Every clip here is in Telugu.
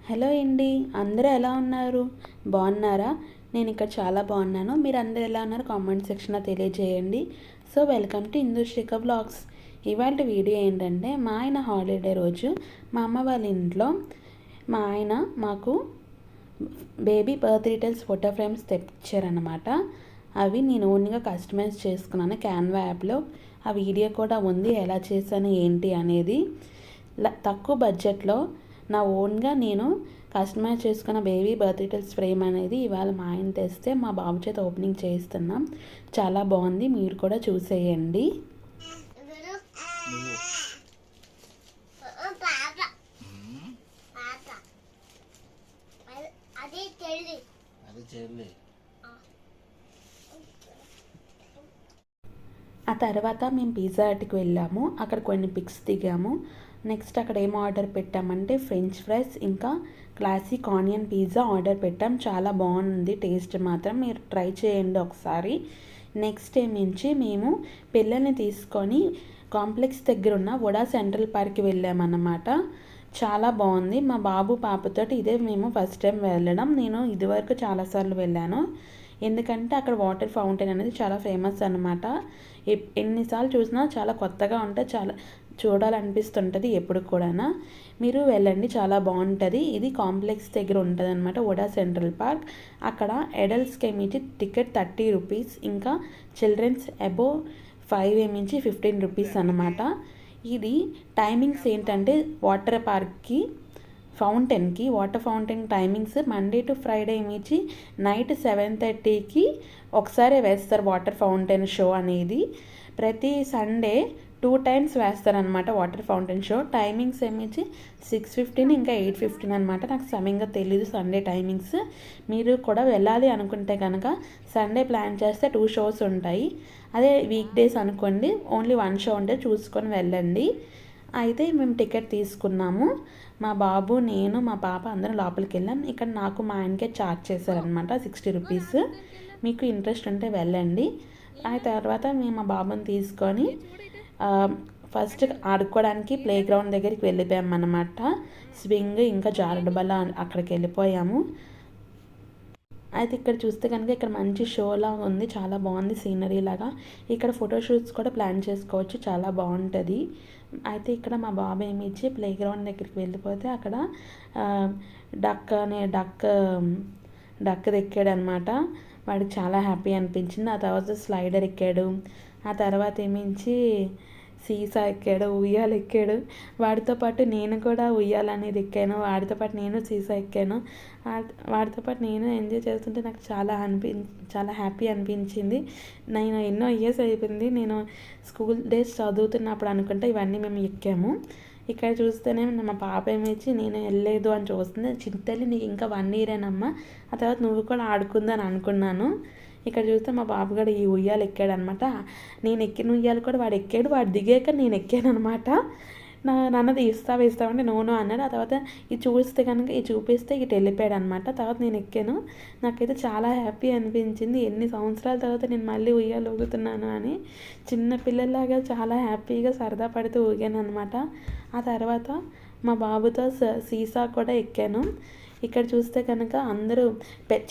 హలో అండి, అందరూ ఎలా ఉన్నారు? బాగున్నారా? నేను ఇక్కడ చాలా బాగున్నాను. మీరు అందరూ ఎలా ఉన్నారు? కామెంట్ సెక్షన్లో తెలియజేయండి. So welcome to Indusrika vlogs. ఇవాళ వీడియో ఏంటంటే, మా ఆయన హాలిడే రోజు మా అమ్మ వాళ్ళ ఇంట్లో మా ఆయన మాకు baby birth details photo frames తెప్పించారనమాట. అవి నేను ఓన్గా కస్టమైజ్ చేసుకున్నాను క్యాన్వా యాప్లో. ఆ వీడియో కూడా ఉంది, ఎలా చేశాను ఏంటి అనేది. తక్కువ బడ్జెట్లో నా ఓన్గా నేను కస్టమైజ్ చేసుకున్న బేబీ బర్త్ డీటెయిల్స్ ఫ్రేమ్ అనేది ఇవాళ మా ఆయన తెస్తే మా బాబు చేత ఓపెనింగ్ చేయిస్తున్నాం. చాలా బాగుంది, మీరు కూడా చూసేయండి. ఆ తర్వాత మేము పిజ్జా హట్కి వెళ్ళాము. అక్కడ కొన్ని పిక్స్ దిగాము. నెక్స్ట్ అక్కడ ఏం ఆర్డర్ పెట్టామంటే ఫ్రెంచ్ ఫ్రైస్ ఇంకా క్లాసిక్ ఆనియన్ పిజ్జా ఆర్డర్ పెట్టాం. చాలా బాగుంది టేస్ట్ మాత్రం, మీరు ట్రై చేయండి ఒకసారి. నెక్స్ట్ ఏమించి మేము పిల్లల్ని తీసుకొని కాంప్లెక్స్ దగ్గర ఉన్న వడా సెంట్రల్ పార్క్కి వెళ్ళామన్నమాట. చాలా బాగుంది. మా బాబు పాపతోటి ఇదే మేము ఫస్ట్ టైం వెళ్ళడం. నేను ఇదివరకు చాలాసార్లు వెళ్ళాను, ఎందుకంటే అక్కడ వాటర్ ఫౌంటైన్ అనేది చాలా ఫేమస్ అనమాట. ఎన్నిసార్లు చూసినా చాలా కొత్తగా ఉంటే చాలా చూడాలనిపిస్తుంటుంది ఎప్పుడు కూడా. మీరు వెళ్ళండి, చాలా బాగుంటుంది. ఇది కాంప్లెక్స్ దగ్గర ఉంటుంది అనమాట, వడా సెంట్రల్ పార్క్. అక్కడ అడల్ట్స్కి ఏమించి టికెట్ 30 రూపీస్, ఇంకా చిల్డ్రన్స్ అబోవ్ 5 ఏమించి 15 రూపీస్ అనమాట. ఇది టైమింగ్స్ ఏంటంటే వాటర్ పార్క్కి water fountain timings Monday to Friday ఏమిచ్చి నైట్ 7:30కి ఒకసారి వేస్తారు వాటర్ ఫౌంటైన్ షో అనేది. ప్రతి సండే 2 టైమ్స్ వేస్తారనమాట వాటర్ ఫౌంటైన్ షో. టైమింగ్స్ ఏమిచ్చి 6:15 ఇంకా 8:15 అనమాట. నాకు సమయంగా తెలీదు సండే టైమింగ్స్. మీరు కూడా వెళ్ళాలి అనుకుంటే కనుక సండే ప్లాన్ చేస్తే 2 షోస్ ఉంటాయి. అదే వీక్ డేస్ అనుకోండి ఓన్లీ 1 షో ఉంటే చూసుకొని వెళ్ళండి. అయితే మేము టికెట్ తీసుకున్నాము. మా బాబు, నేను, మా పాప అందరం లోపలికి వెళ్ళాం. ఇక్కడ నాకు మా ఆయనకే ఛార్జ్ చేశారనమాట 60 రూపీస్. మీకు ఇంట్రెస్ట్ ఉంటే వెళ్ళండి. ఆ తర్వాత మేము మా బాబుని తీసుకొని ఫస్ట్ ఆడుకోవడానికి ప్లే గ్రౌండ్ దగ్గరికి వెళ్ళిపోయామన్నమాట. స్వింగ్ ఇంకా జారుడు బల్ల అక్కడికి వెళ్ళిపోయాము. అయితే ఇక్కడ చూస్తే కనుక ఇక్కడ మంచి షోలా ఉంది, చాలా బాగుంది సీనరీ లాగా. ఇక్కడ ఫోటోషూట్స్ కూడా ప్లాన్ చేసుకోవచ్చు, చాలా బాగుంటుంది. అయితే ఇక్కడ మా బాబు ఏమి ఇచ్చి ప్లే గ్రౌండ్ దగ్గరికి వెళ్ళిపోతే అక్కడ డక్ ఎక్కాడు అనమాట. వాడికి చాలా హ్యాపీ అనిపించింది. ఆ తర్వాత స్లైడర్ ఎక్కాడు. ఆ తర్వాత ఏమించి సీసా ఎక్కాడు, ఉయ్యాలు ఎక్కాడు. వాడితో పాటు నేను కూడా ఉయ్యాలనేది ఎక్కాను, వాడితో పాటు నేను సీసా ఎక్కాను. వాడితో పాటు నేను ఎంజాయ్ చేస్తుంటే నాకు చాలా హ్యాపీ అనిపించింది. నేను ఎన్నో ఇయర్స్ అయిపోయింది, నేను స్కూల్ డేస్ చదువుతున్నప్పుడు అనుకుంటే ఇవన్నీ మేము ఎక్కాము. ఇక్కడ చూస్తేనే మా పాప ఏమిచ్చి నేను వెళ్ళలేదు అని చూస్తుంది. చింతల్లి నీకు ఇంకా 1 ఇయరేనమ్మా, ఆ తర్వాత నువ్వు కూడా ఆడుకుందని అనుకున్నాను. ఇక్కడ చూస్తే మా బాబు కూడా ఈ ఉయ్యాలు ఎక్కాడు అనమాట. నేను ఎక్కిన ఉయ్యాలు కూడా వాడు ఎక్కాడు. వాడు దిగాక నేను ఎక్కాను అనమాట. నన్నది ఇస్తావంటే నోను అన్నాడు. ఆ తర్వాత ఇది చూస్తే కనుక ఇది చూపిస్తే ఇటు వెళ్ళిపోయాడు అనమాట. తర్వాత నేను ఎక్కాను. నాకైతే చాలా హ్యాపీ అనిపించింది. ఎన్ని సంవత్సరాల తర్వాత నేను మళ్ళీ ఉయ్యాలు ఊగుతున్నాను అని చిన్న పిల్లల్లాగా చాలా హ్యాపీగా సరదా పడుతూ ఊగాను అనమాట. ఆ తర్వాత మా బాబుతో సీసా కూడా ఎక్కాను. ఇక్కడ చూస్తే కనుక అందరూ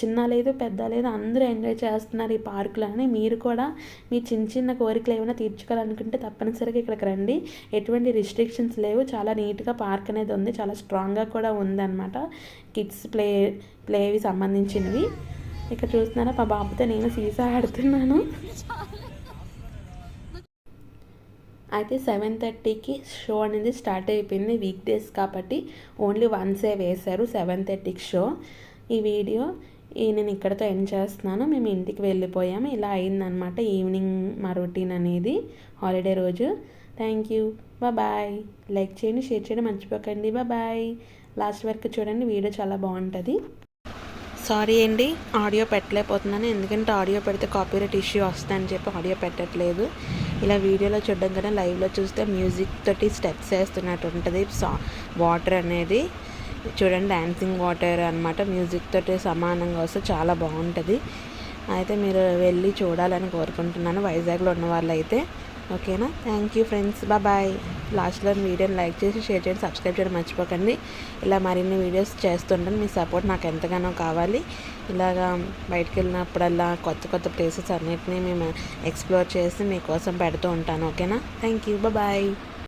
చిన్న లేదు పెద్ద లేదు అందరూ ఎంజాయ్ చేస్తున్నారు ఈ పార్కులోని. మీరు కూడా మీ చిన్న కోరికలు ఏమైనా తీర్చుకోవాలనుకుంటే తప్పనిసరిగా ఇక్కడికి రండి. ఎటువంటి రిస్ట్రిక్షన్స్ లేవు, చాలా నీట్గా పార్క్ అనేది ఉంది, చాలా స్ట్రాంగ్గా కూడా ఉందన్నమాట. కిడ్స్ ప్లేవి సంబంధించినవి. ఇక్కడ చూస్తున్నారా మా బాబుతో నేను సీసా ఆడుతున్నాను. అయితే 7:30కి షో అనేది స్టార్ట్ అయిపోయింది. వీక్ డేస్ కాబట్టి ఓన్లీ వన్సే వేశారు 7:30కి షో. ఈ వీడియో నేను ఇక్కడతో ఎండ్ చేస్తున్నాను. మేము ఇంటికి వెళ్ళిపోయాము. ఇలా అయిందనమాట ఈవినింగ్ మా రొటీన్ అనేది హాలిడే రోజు. Thank you, bye. లైక్ చేయండి, షేర్ చేయడం మర్చిపోకండి. బాయ్. లాస్ట్ వరకు చూడండి, వీడియో చాలా బాగుంటుంది. సారీ అండి, ఆడియో పెట్టలేకపోతున్నాను, ఎందుకంటే ఆడియో పెడితే కాపీరైట్ ఇష్యూ వస్తుందని చెప్పి ఆడియో పెట్టట్లేదు. ఇలా వీడియోలో చూడడం కన్నా లైవ్లో చూస్తే మ్యూజిక్ తోటి స్టెప్స్ వేస్తున్నట్టు ఉంటుంది. వాటర్ అనేది చూడండి, డాన్సింగ్ వాటర్ అనమాట, మ్యూజిక్ తోటి సమానంగా వస్తే చాలా బాగుంటుంది. అయితే మీరు వెళ్ళి చూడాలని కోరుకుంటున్నాను వైజాగ్లో ఉన్న వాళ్ళైతే. ఓకేనా? Thank you friends, bye. లాస్ట్లో వీడియోని లైక్ చేసి షేర్ చేయండి, సబ్స్క్రైబ్ చేయడం మర్చిపోకండి. ఇలా మరిన్ని వీడియోస్ చేస్తుంటాను, మీ సపోర్ట్ నాకు ఎంతగానో కావాలి. ఇలాగా బయటికి వెళ్ళినప్పుడల్లా కొత్త కొత్త ప్లేసెస్ అన్నిటినీ మేము ఎక్స్ప్లోర్ చేసి మీకోసం పెడుతూ ఉంటాను. ఓకేనా? Thank you, bye.